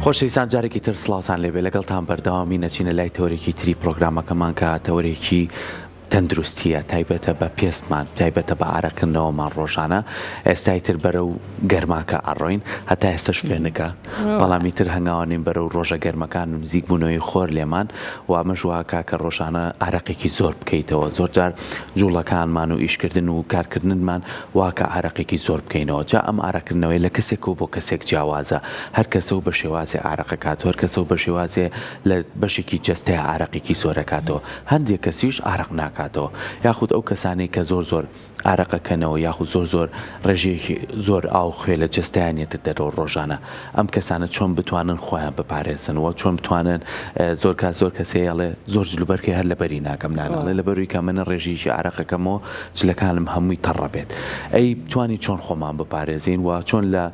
خۆشەویستان جارێکی تر سڵاوتان لێبێ لەگەڵتان بەردەوامی نەچینە لای تەورێکی تری پرۆگرامەکەمان کە تەورێکی تەندروستیە تایبەتە بە پێستمان تایبەتە بە ئارەکردنەوەمان ڕۆژانە ئێستای تر بەرە و گەرماکە ئەڕۆین هەتا ئێستش فێنەکە بەڵامی تر هەنگاوانین بەرە و ڕۆژە گەرمەکان و نزیک بوونەوەی خۆر لێمان و ئەمەش واکە کە ڕۆژانە ئارەقێکی زۆر بکەیتەوە زۆر جار جوڵەکانمان و ئیشکردن و کارکردنمان واکە ئارەقێکی زۆر بکەینەوە جا ئەم ئارەکردنەوەی لە کەسێک و بۆ کەسێک جیاوازە هەر کەسە و بە شێوازێ ئارەقەکات هەر کەسە و بە شێوازێ لە بەشێکی جەستەیە ئارەقێکی زۆرەکاتەوە هەندێک کەسیش ئارەق ناکاتەوە یاخود ئەو کەسانی کە زۆر ئارەقەکەنەوە یاخود زۆر ڕێژەیەکی زۆر ئاو خوێ لە جستیانێتە دەرەوە ڕۆژانە ئەم کەسانە چۆن بتوانن خۆیان بپارێزنەوە چۆن بتوانن زۆر کەسەیەڵێ زۆر جلوبەرکەی هەر لەبەری ناکەم نانەڵێ لەبەروی کە منە ڕێژیشی ئارەقەکەمەوە جلەکانم هەمووی تەڕەبێت ئەی بتوانی چۆن خۆمان بپارێزین و چۆن لە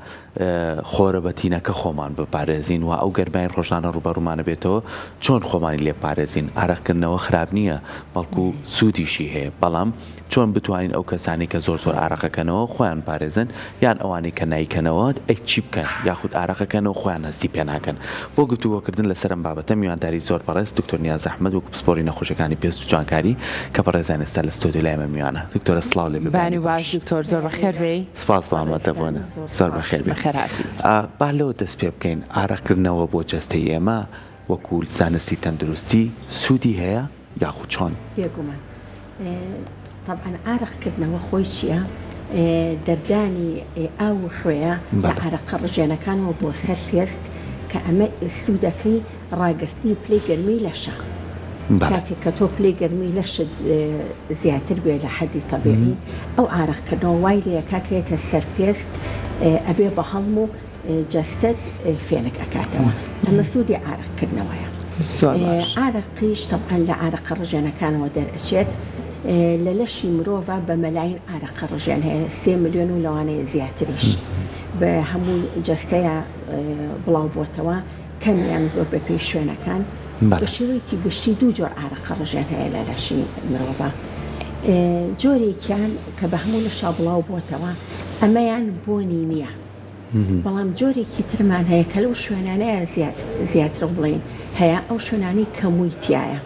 خۆرە بەتینەکە خۆمان بپارێزین و ئەو گەرمای ڕۆژانە ڕوبەڕوومانە بێتەوە چۆن خۆمانی لێ پارێزین ئارەقکردنەوە خراپ نییە بەڵکو سوودیشی هەیە بەڵام چۆن بتوانین ئەو کەسانی کە زۆر ئارەقەکەنەوە خۆیان پارێزن یان ئەوانەی کە نایکەنەوە ئەی چی بکەن یاخود ئارەقەکەنەوە خۆیان هەستی پێناکەن بۆ گفتوگۆکردن لەسەرم بابەتە میوانداری زۆر بەڕێز دکتۆر نیاز ئەحمەد و پسپۆری نەخۆشەکانی پێست و جوانکاری کە بەڕێزان ئێستا لە ستۆدیۆ لای ئێمە میوانە دکتۆرە سڵاو لێ بانی باش دکتۆر زۆر بەخێر بێ سپاس بە ئامادەبوونە زۆر بەخێر بێ با لەوە دەست پێ بکەین ئارەقکردنەوە بۆ جەستەی ئێمە وەکو زانستی تەندروستی سوودی هەیە یاخود چۆن بێگومان طبعا ئارەقکردنەوە خۆی چییە؟ دەردانی ئاو خوێە لە ئارەقە ڕژێنەکانەوە بۆ سەر پێست کە ئەمە سوودەکەی ڕاگررتی پلەی گەرمی لەشە کاتێک کە تۆ پلەی گەرمی لەشت زیاتر بێ لە حەدی تەبیعی ئەو ئارەقکردنەوە وای لە یەکاکەوێتە سەر پێست ئەبێ بە هەڵم و جەستت فێنک ئەکاتەوە ئەمە سوودی ئارەقکردنەوەیە ئارەقیش طبعا لە ئارەقە ڕژێنەکانەوە دەرئەچێت لە لەشی مرۆڤ بە مەلاین ئارەقە ڕژێن هەیە 3 ملیۆن و لەوانەیە زیاتریش بە هەموو جەستەیە بڵاو بۆتەوە کەمیان زۆر بە پێی شوێنەکان بە شێوەیەکی گشتی 2 جۆر ئارەقە ڕژێن هەیە لە لەشی مرۆڤ جۆرێکیان کە بە هەموو لەشا بڵاو بۆتەوە ئەمەیان بۆنی نییە بەڵام جۆرێکی ترمان هەیە کە لەو شوێنانەیە زیاتر بڵین هەیە ئەو شوێنانی کەموویتیایە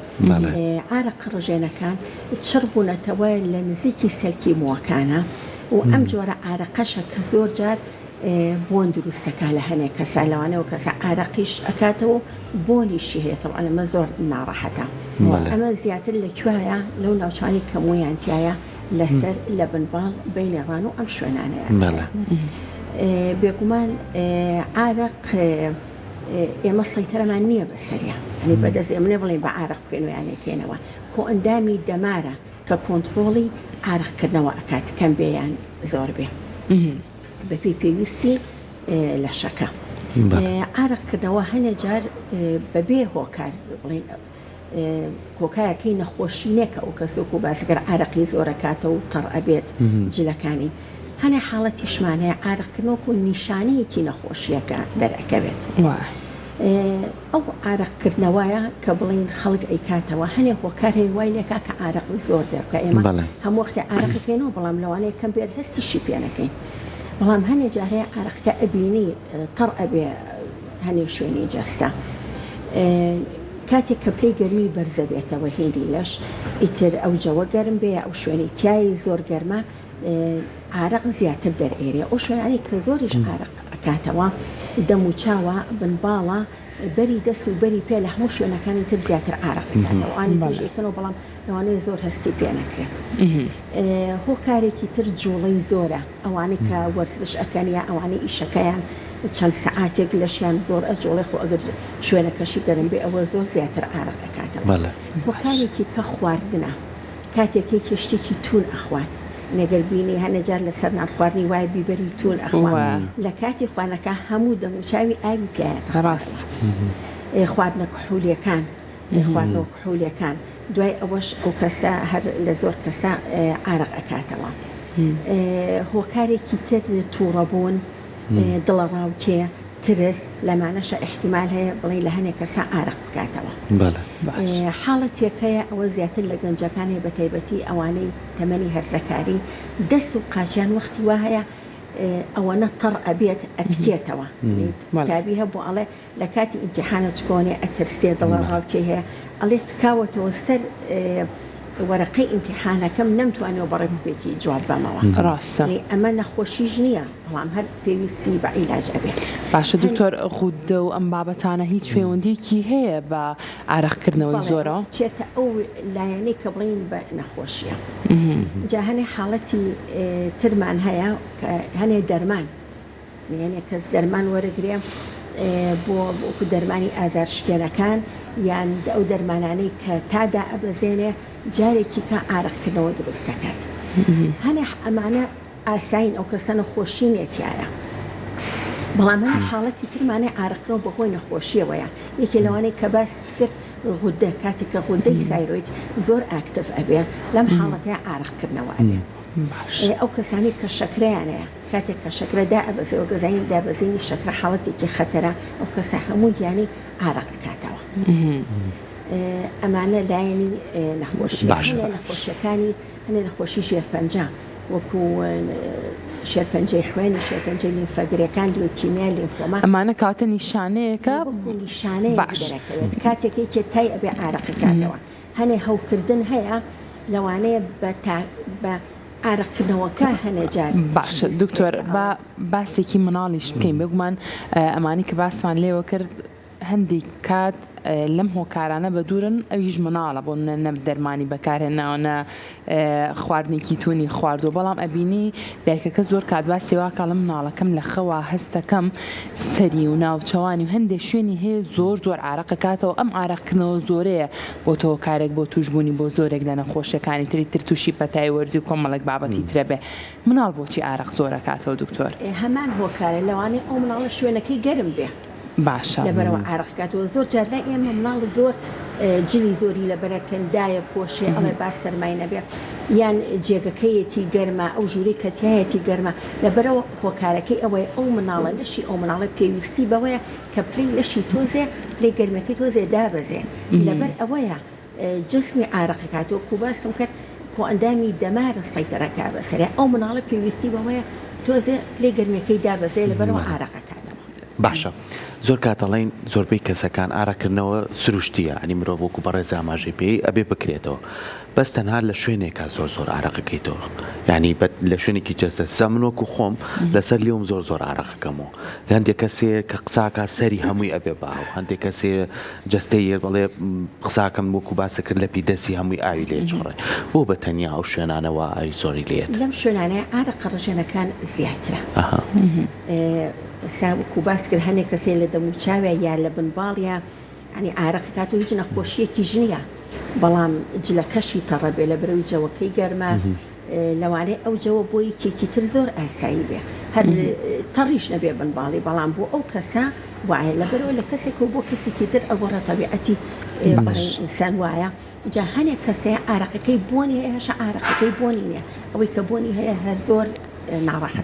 ئارەقە ڕژێنەکان چڕبوونەتەوە لە نزیکی سەلکی مووەکانە و ئەم جۆرە ئارەقەشە کە زۆر جار بۆن دروستەکە لە هەنێک کەسا لەوانەوە کەسە ئارەقیش ئەکاتەوە بۆنیشی هەیە تەوە ئەمە زۆر ناڕەحەتە ئەمە زیاتر لەکوایە لەو ناوچانی کەموویانتیایە لەسەر لە بنباڵ بینێڕان و ئەم شوێنانەیە بێگومان ئارەق ئێمە سەیتەرەمان نییە بەسەریە ئەنی بەدەست ئێمە بڵێن بە ئارەق بکەین و یانێکێنەوە کۆ ئەندامی دەمارە کە کۆنتڕۆڵی ئارەقکردنەوە ئەکات کەم بێیان زۆر بێ بەپێی پێویستی لەشەکە ئارەقکردنەوە هەنێ جار بەبێ هۆکار بڵێن کۆکایەکەی نەخۆشینێکە ئەو کەسێک و باسەگەر ئارەقی زۆرەکاتەوە و تەڕ ئەبێت جلەکانی هەنێ حاڵەتیشمانەیە ئارەقکردنەوەکو نیشانەیەکی نەخۆشیەکە دەرەکەوێت ئەو ئارەقکردنەوەیە کە بڵین خەڵک ئەیکاتەوە هەنێ هۆکارهەیە وای لێکا کە ئارەق زۆر دەبکە ئێمە هەموو وەختێ ئارەقەکەینەوە بەڵام لەوانەیە کەم بێت هەستیشی پێنەکەین بەڵام هەنێ جارەیە ئارەقەکە ئەبینی تەڕ ئەبێ هەنێ شوێنی جەستە کاتێک کە پلەی گەرمی بەرزە بێتەوە هێنی لەش ئیتر ئەو جەوە گەرم بێ ئەو شوێنی تیایی زۆر گەرمە ئارەق زیاتر دەرئێرێ ئەو شوێنانی کە زۆریش ئارەق ئەکاتەوە دەم و چاوە بنباڵە بەری دەست و بەری پێ لە هەموو شوێنەکانی تر زیاتر ئارەقەکاتەوە ئانی تژێکەوە بەڵام لەوانەیە زۆر هەستی پێ نەکرێت هۆکارێکی تر جوڵەی زۆرە ئەوانەی کە وەرزش ئەکەنیا ئەوانەی ئیشەکەیان چەند سەعاتێک لەشیان زۆر ئەجوڵێ خۆ ئەگەر شوێنەکەشی گەرم بێ ئەوە زۆر زیاتر ئارەق ئەکاتەوە هۆکارێکی کە خواردنە کاتێکی شتێکی تون ئەخوات نەگەر بینی هەنەجار لەسەر نان خواردنی وای بیبەری تون ئەخوات لە کاتی خواردنەکە هەموو دەموچاوی ئاوی پێایەت ڕاست خواردنە کحولیەکان خواردنەوە کحولیەکان دوای ئەوەش ئەو کەسە هەر لە زۆر کەسە ئارەق ئەکاتەوە هۆکارێکی تر تووڕەبوون دڵە ڕاوکێ ترس لەمانەشە احتیمال هەیە بڵێ لە هەنێک کەسە ئارەق بکاتەوە حاڵەتێکەیە ئەوە زیاتر لە گەنجەکانی بە تایبەتی ئەوانەی تەمەنی هەرزەکاری دەست و قاچیان وەختی وا هەیە ئەوە نەتەڕ ئەبێت ئەتکێتەوە تابی هەبوو ئەڵێ لە کاتی ئیمتیحانە چکۆنێ ئەترسێ دڵە ڕاوکێ هەیە ئەڵێ تکاوەتەوە سەر وەرەقەی ئیمتیحانەکەم نەمتوانێەوە بەڕێ بێتی جواب بەمەوە ڕاستە ئەمە نەخۆشیش نییە بەڵام هەر پێویستی بە عیلاج ئەبێ. باشە دکتۆر غودە و ئەم بابەتانە هیچ پەیوەندیکی هەیە بە ئارەقکردنەوەی زۆرە چێتە ئەو لایەنەی کە بڵین بە نەخۆشیە جا هەنێ حاڵەتی ترمان هەیە هەنێ دەرمان یعنی کەس دەرمان وەرەگرێ بۆ وەکو دەرمانی ئازارشکێنەکان یان ئەو دەرمانانەی کە تادا ئەبەزێنێ جارێکی کە ئارەقکردنەوە دروست دەکات. هەنێ ئەمانە ئاساین ئەو کەسە نەخۆشی نێتیایە بەڵام هەنێ حاڵەتی ترمانەی ئارەقکردنەوە بەهۆی نەخۆشیەوەیە یەکی لەوانەی کە باس کرد غودە کاتێک کە غودەی تایرۆید زۆر ئاکتف ئەبێ لەم حاڵەتەیە ئارەقکردنەوە ئەبێ. ئەو کەسانی کە شەکرەیانەیە کاتێک کە شەکرەدا ئەبەزەوە گەزانی دابەزینی شەکرە حاڵەتێکی خەتەرە ئەو کەسە هەموو یانی ئارەقەکاتەوە. ئەمانە لایەنی نەخۆشی نەخۆشیەکانی هەنێ نەخۆشی ژێرپەنجە وەکو شێرپەنجەی خوێنی شێرپەنجەی لیمفەگرەکان لیوکیمیا لیمفۆما ئەمانە کاتە نیشانەیەکە نیشانەیە دەرەکەوێت کاتێکی کێ تای ئەبێ ئارەقەکاتەوە. هەنێ هەوکردن هەیە لەوانەیە بە ئارەقکردنەوەکە هەنێ جار. باشە دکتۆر بە باسێکی مناڵیش بکەین بگومان ئەمانی کە باسمان لێوە کرد هەندێک کات لەم هۆکارانە بە دوورن ئەویش مناڵە بۆ نە دەرمانی بەکارهێناوە خواردنێکی تونی خواردو بەڵام ئەبینی دایکەکە زۆر کات باسی واکە لە مناڵەکەم لە خەوە هەستەکەم سەری و ناوچەوانی و هەندێک شوێنی هەیە زۆر عارەقەکاتەوە ئەم ئارەقکردنەوە زۆرەیە بۆ تۆ کارێک بۆ توشبوونی بۆ زۆرێک لە نەخۆشیەکانی تر تووشی پەتای وەرزی و کۆمەڵک بابەتی ترە بێ مناڵ بۆچی ئارەق زۆرەکاتەوە دکتۆر؟ هەمان هۆکارە لەوانەیە ئەو مناڵە شوێنەکەی گەرم بێ باشە لەبەرەوە ئارەقکاتەوە زۆر جار لای ئێمە مناڵ زۆر جلی زۆری لەبەرەکەندایە پۆشێ ئەڵێ باس سەرمای نەبێ یان جێگەکەیەتی گەرمە ئەو ژووری کەتیایەتی گەرمە لەبەرەوە هۆکارەکەی ئەوەی ئەو مناڵە لەشی ئەو مناڵە پێویستی بەوەیە کە پلەی لەشی تۆزێ پلەی گەرمەکەی تۆزێ دابەزێ لەبەر ئەوەیە جسمی ئارەقەکاتەوە کو باسم کرد کۆ ئەندامی دەمارە سەیتەرەکە بەسەرێ ئەو مناڵە پێویستی بەوەیە تۆزێ پلەی گەرمەکەی دابەزێ لەبەرەوە ئارەقەکاتەوە. باشە زۆر کاتەڵین زۆربەی کەسەکان ئارەکردنەوە سروشتیە ئەنی مرۆڤ وەکو بەڕێز ئاماژەی پێی ئەبێ بکرێتەوە بەس تەنها لە شوێنێکە زۆر ئارەقەکەیتەوە ینی لە شوێنێکی جەستە سەمنۆک و خۆم لەسەر لێوم زۆر ئارەقەکەمەوە هەندێک کەسێ کە قساکە سەری هەمووی ئەبێ باو هەندێک کەسێ جستەیە بڵێ قساکەم وەکو باسە کرد لە پیدەسی هەمووی ئاوی لێ جڕێ بۆ بە تەنیا ئەو شوێنانەوە ئاوی زۆری لێت لەم شوێنانەیە ئارەقە ڕژێنەکان زیاترە ساوکو باس کرد هەنێک کەسێ لە دەموچاوێ یا لە بنباڵە ینی ئارەقەکات و هیچ نەخۆشیەکی ژنیە بەڵام جلەکەشی تەڕە بێ لە بەرەوی جەوەکەی گەرمە لەوانەیە ئەو جەوە بۆی کێکی تر زۆر ئاسایی بێ هەر تەڕیش نەبێ بنباڵی بەڵام بۆ ئەو کەسە وایە لەبەرەوە لە کەسێک و بۆ کەسێکی تر ئەوەڕە تەبیعەتی ئینسان وایە جا هەنێک کەسێ ئارەقەکەی بۆنی هێشە ئارەقەکەی بۆنی نییە ئەوەی کە بۆنی هەیە هەر زۆر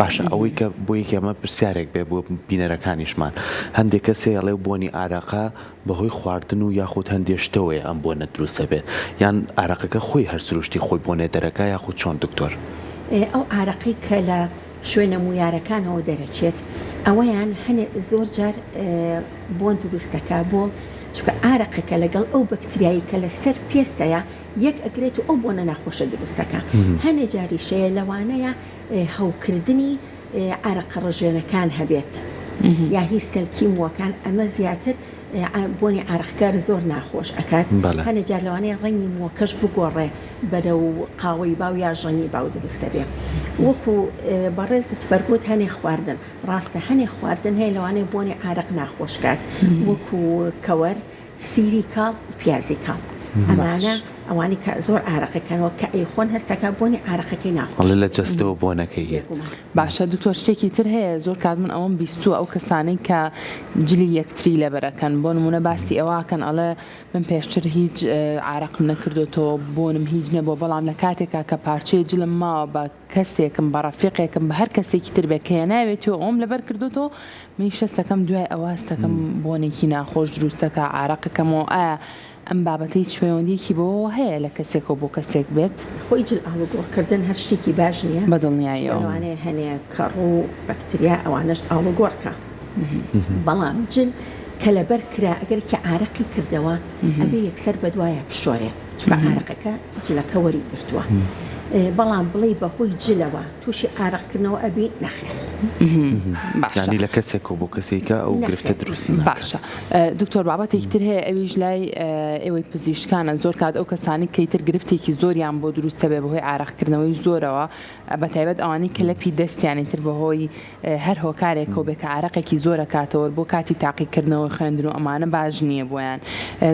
باشە ئەوەی کە بۆ یەکێمە پرسیارێک بێ بۆ بینەرەکانیشمان هەندێک کەسێ ئەڵێ بۆنی ئارەقە بەهۆی خواردن و یاخود هەندێشتەوەی ئەم بۆنە دروستە بێت یان ئارەقەکە خۆی هەر سروشتی خۆی بۆنێ دەرەکە یاخود چۆن دکتۆر؟ ئەو ئارەقی کە لە شوێنە مویارەکانەوە دەرەچێت ئەوەیان هەنێ زۆر جار بۆن دروستەکە بۆ چونکە ئارەقەکە لەگەڵ ئەو بەکتریایی کە لە سەر پێستەیە یەک ئەگرێت و ئەو بۆنە ناخۆشە دروستەکە هەنێ جاریشەیە لەوانەیە هەوکردنی ئارەقە ڕژێنەکان هەبێت یا هیچ سەلکیموەکان ئەمە زیاتر بۆنی ئارەقەکار زۆر ناخۆش ئەکات هەنێ جار لەوانەیە ڕەنگی مووەکەش بگۆڕێ بەرەو قاوەی باو یا ژەنی باو دروستە بێ وەکو بەڕێزت فەرمووت هەنێ خواردن ڕاستە هەنێ خواردن هەیە لەوانەیە بۆنی ئارەق ناخۆشکات وەکو کەوەر سیری کاڵ پیازی کاڵ ئەمانە ئەوانی کە زۆر ئارەقەکەنەوە کە ئەیخۆن هەستەکە بۆنی ئارەقەکەی ناخۆش لە جەستەوە بۆنەکەی هێت باشە دکتۆر شتێکی تر هەیە زۆر کات من ئەوم بیستووە ئەو کەسانەی کە جلی یەکتری لەبەرەکەن بۆ نمونە باسی ئەوواکەن ئەڵێ من پێشتر هیچ ئارەقم نەکردوەوە بۆنم هیچ نەبوو بەڵام لە کاتێکا کە پارچەی جلم ماوە بە کەسێکم بە ڕەفیقێکم بە هەر کەسێکی تر بێ کە ناوێتەوە ئەوم لەبەر کردوەوە منی شەستەکەم دوای ئەوە هەستەکەم بۆنێکی ناخۆش دروستەکە ئارەقەکەمەوە ئایا ئەم بابەتەی شوێوەندیکی بۆ هەیە لە کەسێک و بۆ کەسێک بێت خۆی جل ئاڵوگۆڕکردن هەر شتێکی باش نییە بەدڵنیاییەوە ئەوانەیە هەنێ کەڕ و بەکتریا ئەوانش ئاڵوگۆڕکە بەڵام جل کە لەبەر کرا ئەگەرکی عارەقی کردەوە ئەبێ یەکسەر بەدوایە پشۆرێت چکە عارەقەکە جلەکە وەری گرتووە بەڵام بڵێ بەهۆی جلەوە تووشی ئارەقکردنەوە ئەبی نەخێر ینی لە کەسێک و بۆ کەسێکە ئەو گرفتە دروست باشە دکتۆر بابەتێکی تر هەیە ئەویش لای ئێوەی پزیشکانە زۆر کات ئەو کەسانی کەیتر گرفتێکی زۆریان بۆ دروستە بێ بەهۆی عارەقکردنەوەی زۆرەوە بەتایبەت ئەوانی کە لەپی دەستیانی تر بەهۆی هەر هۆکارێکەوە بێ کە عارەقێکی زۆرە کاتەوە بۆ کاتی تاقیکردنەوە خوێندن و ئەمانە باش نییە بۆیان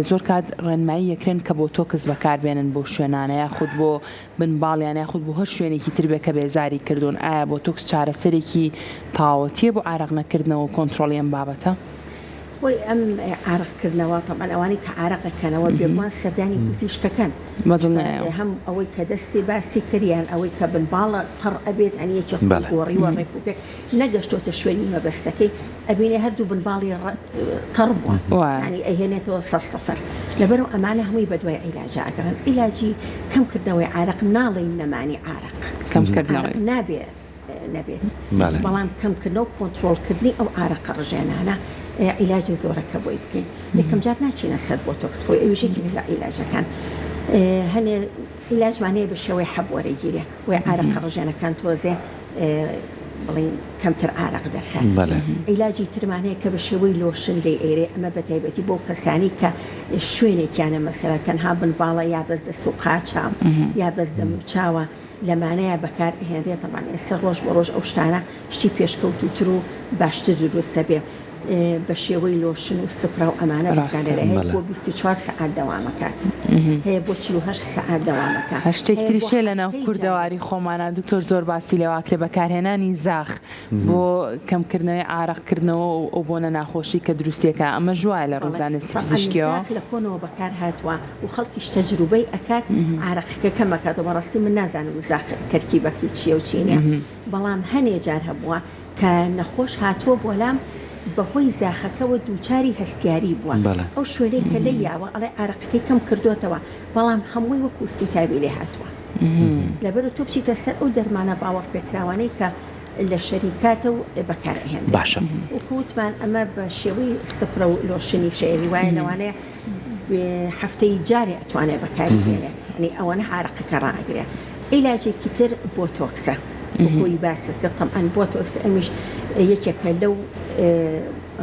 زۆر کات ڕێنمایی یەکرێن کە بۆ تۆکس بەکاربێنن بۆ شوێنانە یاخود بۆ بنباڵیان یاخود بۆ هەر شوێنێکی تر بێ کە بێزاری کردوون ئایا بۆ تۆکس چارەسەرێکی تاوەتیە بۆ عارەق نەکردنەوە و کۆنتترۆڵی ئەم بابەتە خۆی ئەم عارەقکردنەوە تەمان ئەوانی کە عارەقەکەنەوە بێگومان سەردانی پزیشکەکەن هەم ئەوەی کە دەستی باسی کردیان ئەوەی کە بنباڵە تەڕ ئەبێت ئەنیەکی گۆڕی وە ڕێکوپێک نەگەشتۆتە شوێنی مەبەستەکەی ئەبینێ هەردوو بنباڵی تەڕ بووە ینی ئەهێنێتەوە سەر سەفەر لەبەرەوە ئەمانە هەمووی بەدوای عیلاجە ئەگەڕن عیلاجی کەمکردنەوەی عارەق ناڵێن نەمانی عارەق کەمکردنەوەی نابێ نەبێت بەڵام کەمکردنەوە کۆنتترۆلکردنی ئەو عارەقە ڕژێنانە عیلاجی زۆرەکە بۆی بکەین یەکەم جار ناچینە سەر بۆتۆکس خۆی ئەوژێکی لە عیلاجەکان هەنێ عیلاجمانەیە بە شێوەی حەبوەرەگیرێ وی عارەقە ڕژێنەکان تۆزێ بڵین کەمتر عارەق دەکات عیلاجی ترمانەیە کە بە شێوەی لۆشن لێ ئێرێ ئەمە بە تایبەتی بۆ کەسانی کە شوێنێکیانە مەسەرە تەنها بنباڵە یا بەس دە سوقاچە یا بەس دەموچاوە لەمانەیە بەکار هێنرێت تەمان ئێستا ڕۆژ بە ڕۆژ ئەو شتانە شتی پێشکەوتوتر و باشتر دروستە بێ بە شێوەی لۆشن و سپرا و ئەمانە بەکارێرە هەیە بۆ 24 سەعات دەوامەکات هەیە بۆ 48 سەعات دەوامەکە هەشتێک تریشێ لەناو کوردەواری خۆمانە دکتۆر زۆر باسی لێواکرێ بەکارهێنانی زاخ بۆ کەمکردنەوەی عارەقکردنەوە و بۆ نەناخۆشی کە دروستیەکە ئەمە ژوایە لە ڕۆژانستی پزیشکیەوە لە کۆنەوە بەکار هاتووە و خەڵکیش تەجروبەی ئەکات عارەقەکە کەمەکاتەوە بەڕاستی من نازانم زاخ تەرکیبەکەی چییە و چینە بەڵام هەنێ جار هەبووە کە نەخۆش هاتووە بۆلام بەهۆی زاخەکەەوە دووچاری هەستیاری بووە ئەو شوێنەی کە لە یاوە ئەڵێ عارەقەکەی کەم کردوتەوە بەڵام هەمووی وەکو سیتابی لێ هاتووە لەبەر تۆ بچیتە سەر ئەو دەرمانە باوەڕ پێکراوانەی کە لە شەریکاتە و بەکارهێن باشە وکووتمان ئەمە بە شێوەی سپرە و لۆشنی شێری وایە لەوانەیە هەفتەی جارێ ئەتوانێت بەکاری بێنێت ئەنی ئەوەنە عارەقەکە ڕاگرێ عیلاجێکی تر بۆتۆکسە بۆی باست کە تەمان بۆتۆکس ئەمیش یەکێکە لەو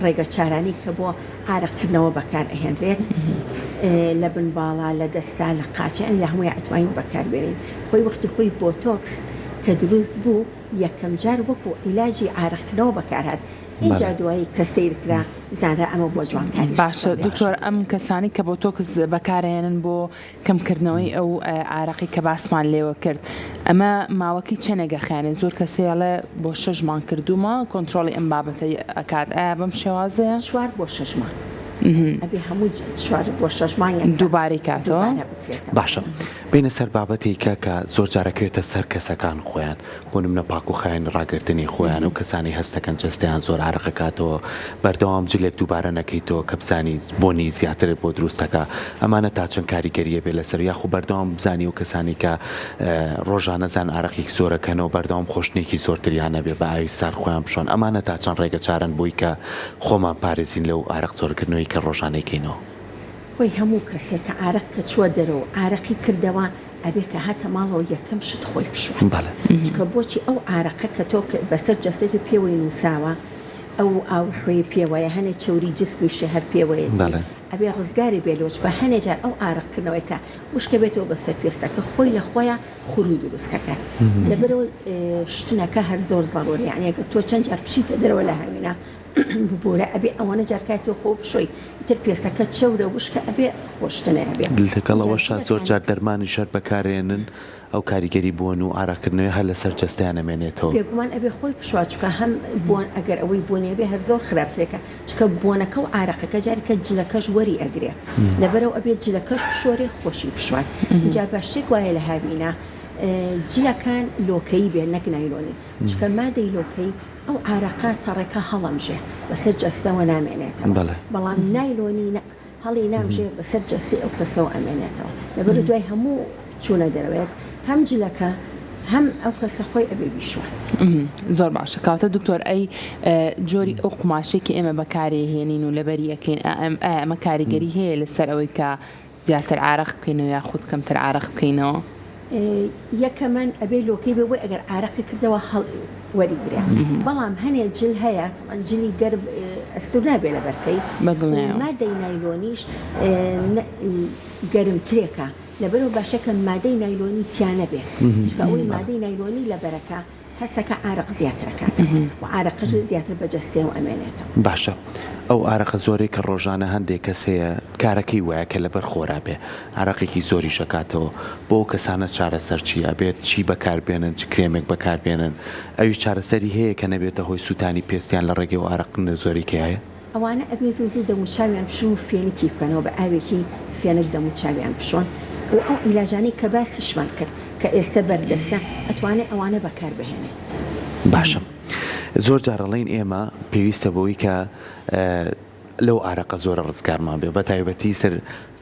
ڕێگە چارانی کە بۆ عارەقکردنەوە بەکار ئەهێنرێت لە بنباڵە لە دەستا لە قاچە ئەن لە هەمووی ئەتوانین بەکاربێنین خۆی وەختی خۆی بۆتۆکس کە دروست بوو یەکەم جار وەکو عیلاجی عارەقکردنەوە بەکارهات اینجا دوایی کە سیرکرا زانرا ئەمە بۆ جوانکاری باشە دکتۆر ئەم کەسانی کە بۆ تۆکس بەکارهێنن بۆ کەمکردنەوەی ئەو عارەقی کە باسمان لێوە کرد ئەمە ماوەکی چەنێگە خیانێ زۆر کەسێڵێ بۆ 6 مان کردومە کۆنتترۆڵی ئەم بابەتە ئەکات ئایا بەم شێوازەیە 4 بۆ 6 مان ئەبێ هەموو 4 بۆ 6 مانیان دووبارەی کاتەوە باشە بینە سەر بابەتێکە کە زۆر جارەکەوێتە سەر کەسەکان خۆیان بۆ نمونە پاک و خاین ڕاگررتنی خۆیان و کەسانی هەستەکەن جستیان زۆر عارەقەکاتەوە بەردەوام جلێک دووبارە نەکەیتەوە کە بزانی بۆنی زیاتر بۆ دروستەکە ئەمانە تا چەند کاریگەریە بێ لەسەر یاخو بەردەوام بزانی و کەسانی کە ڕۆژانەزان عارەقێک زۆرەکەنەوە بەردەوام خۆشتێکی زۆرتریانە بێ بە ئاوی سار خۆیان بشۆن ئەمانە تا چەند ڕێگە چارن بووی کە خۆمان پارێزین لەو عارەق زۆرکردنەوەی کە ڕۆژانەکەینەوە خۆی هەموو کەسێک کە عارەق کە چووە دەرەوە عارەقی کردەوە ئەبێ کە هاتە ماڵەوە یەکەم شت خۆی بشوە کە بۆچی ئەو عارەقە کە تۆ بەسەر جەستێت و پێوەی نووساوە ئەو ئاو خوێ پێوەیە هەنێ چوری جسمیشە هەر پێوەیە ئەبێ ڕزگاری بێلۆچ بە هەنێجار ئەو عارەقکردنەوەی کە وشکە بێتەوە بەسەر پێستەکە خۆی لە خۆیان خورو دروستەکە لەبەرەوە شتنەکە هەر زۆر زەڕۆری یعنی تۆ چەند جار بچیتە دەرەوە لە هەوینە ببوورە ئەبێ ئەوەنە جارکاتۆ خۆ بشۆی تر پێسەکە چەورە وشکە ئەبێ خۆشتنەیە بێ لەگەڵەوەشە زۆر جار دەرمانی شەر بەکارێنن ئەو کاریگەری بوون و ئاراکردنەوەی هەر لەسەر جەستیان ئەمێنێتەوە بێگومان ئەبێ خۆی پشواچکە هەم بۆن ئەگەر ئەوەی بۆنێ بێ هەر زۆر خراپترێکە چکە بۆنەکە و ئارەقەکە جارێکە جلەکەش وەری ئەگرێ لەبەرەوە ئەبێت جلەکەش بشۆرێ خۆشی بشوات جا باشێک وایە لە هاوینە جلەکان لۆکەی بێ نەک نایلۆنی چکە مادەی لۆکەی ئەو عارەقە تەڕێکە هەڵەمژێ بەسەر جەستەوە نامێنێتەوە بەڵام نایلۆنی هەڵی نامژێ بەسەر جەستی ئەو کەسەوە ئەمێنێتەوە لەبەر دوای هەموو چوونە دەرەوەیەک هەم جلەکە هەم ئەو کەسە خۆی ئەبێ بیشوات. زۆر باشە کاتە دکتۆر ئەی جۆری ئەو قماشێکی ئێمە بەکارێ هێنین و لەبەری ئەەکەین ئەمە کاریگەری هەیە لەسەر ئەوەی کە زیاتر عارق بکەینەوە یاخود کەمتر عارق بکەینەوە. یەکەمەن ئەبێ لۆکەی بێ بۆی ئەگەر عارەقی کردەوە هەڵ وەریگرێ بەڵام هەنێک جل هەیە جلی گەرم ئەستور نابێ لە بەرکەی مادەی نایلۆنیش گەرمترێکە لەبەرەوە باشەکە مادەی نایلۆنی تیانە بێ ئەوەی مادەی نایلۆنی لە بەرەکە هەستەکە عارق زیاترەکات و عارقەش زیاتر بەجەستێ و ئەمێنێتەوە. باشە ئەو عارقە زۆرەی کە ڕۆژانە هەندێک کەس هەیە کارەکەی وایە کە لەبەر خۆرا بێ عارقێکی زۆری شکاتەوە بۆ کەسانە چارەسەر چی ئەبێت چی بەکاربێنن چ کرێمێک بەکاربێنن ئەوی چارەسەری هەیە کە نەبێتە هۆی سووتانی پێستیان لە ڕێگەی و عارقن زۆریکە هەیە ئەوانە ئەبێ زوو دەموچاویان پشون و فێنێکی بکەنەوە بە ئاوێکی فێنک دەموچاویان پشۆن و ئەو ئیلاجانەی کە باسیشمان کرد کە ئێستا بەردەستە ئەتوانێت ئەوانە بەکار بهێنێت. باشە زۆر جارەڵین ئێمە پێویستە بەوەی کە لەو عارقە زۆرە ڕزگارمان بێ بە تایبەتی سەر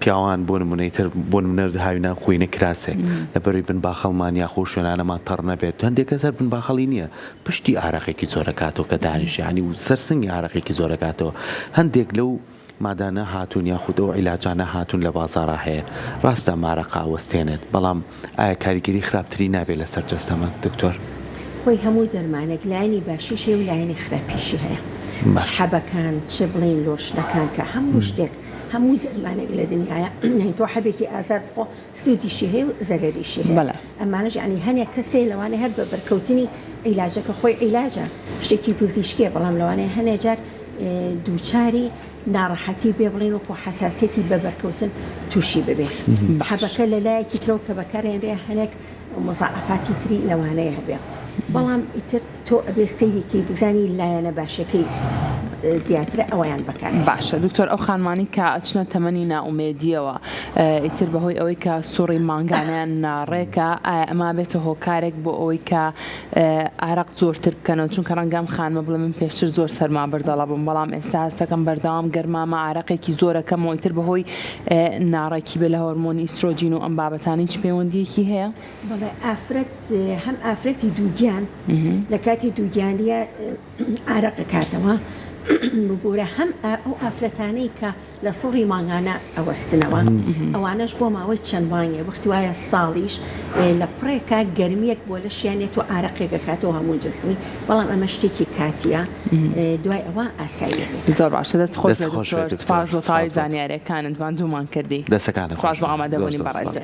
پیاوان بۆ نمونەیتر بۆ منە هاوینە خوێنە کراسێک لەبەروی بنباخەڵمان یاخۆ شوێنانەمان تەڕ نەبێت هەندێک کەسەر بنباخەڵی نییە پشتی عارقێکی زۆرەکاتەوە کە دانیشیانی و سەرسنگی عارقێکی زۆرەکاتەوە هەندێک لەو مادانە هاتوون یاخود ئەو عیلاجانە هاتوون لە بازاڕا هەیە ڕاستە مارەقا وەستێنێت بەڵام ئایا کاریگەری خراپتری نابێت لەسەر جەستەمە دکتۆر؟ خۆی هەموو دەرمانێک لایانی باشیش هەیە و لایانی خراپیشی هەیە حەبەکان چ بڵین لۆشنەکان کە هەموو شتێک هەموو دەرمانێک لە دنیاە تۆ حەبێکی ئازاد خۆ سوودیشی هەیە و زەرەریشی هەیە ئەمانەش ینی هەنێک کەسێ لەوانەیە هەر بە بەرکەوتنی عیلاجەکە خۆی عیلاجە شتێکی پزیشکیە بەڵام لەوانەیە هەنێک جار دووچاری ناڕەحەتی بێ بڵێن وەکو حەساسیەتی بە بەرکەوتن تووشی ببێت حەبەکە لە لایەکی ترەوە کە بەکارێنرێ هەنێک مزعفاتی تری لەوانەیە هەبێ بەڵام ئیتر تۆ ئەبێ سەیرێکی بزانی لایەنە باشەکەی زیاترە ئەویان بەکار. باشە دکتۆر ئەو خانمانی کە ئەچنە تەمەنی ناومێدیەوە ئیتر بەهۆی ئەوەی کە سوڕی مانگانیان ناڕێکە ئەما بێتە هۆکارێک بۆ ئەوەی کە عارق زۆرتر بکەنەوە چونکە ڕەنگەم خانمە بڵێ من پێشتر زۆر سەرما بەردەڵا بووم بەڵام ئێستا هەستەکەم بەردەوام گەرمامە عارقێکی زۆرەکەمەوە ئیتر بەهۆی ناڕێکی بێ لە هۆرمۆنی ئیسترۆجین و ئەم بابەتانی چ پەیوەندیەکی هەیە؟ بەڵێ ئافرەت هەم ئافرەتی دووگیان لە کاتی دووگیانیە عارقە کاتەوە بگورە هەم ئەو ئافرەتانەی کە لە سوڕی مانگانە ئەوەستنەوە ئەوانەش بۆ ماوەی چەند مانگێ وەختی وایە ساڵیش لە پڕێکا گەرمیەک بۆ لە شیانێت و عارقێکە کاتەوە هەموو جسمی بەڵام ئەمە شتێکی کاتیە دوای ئەوە ئاسایی زۆر باشە دەست خۆش سپاس بۆ تای زانیاریەکانت وان دوومان کردی دەسەکانە سپاس بۆ ئامادەبوونی بەڕێز.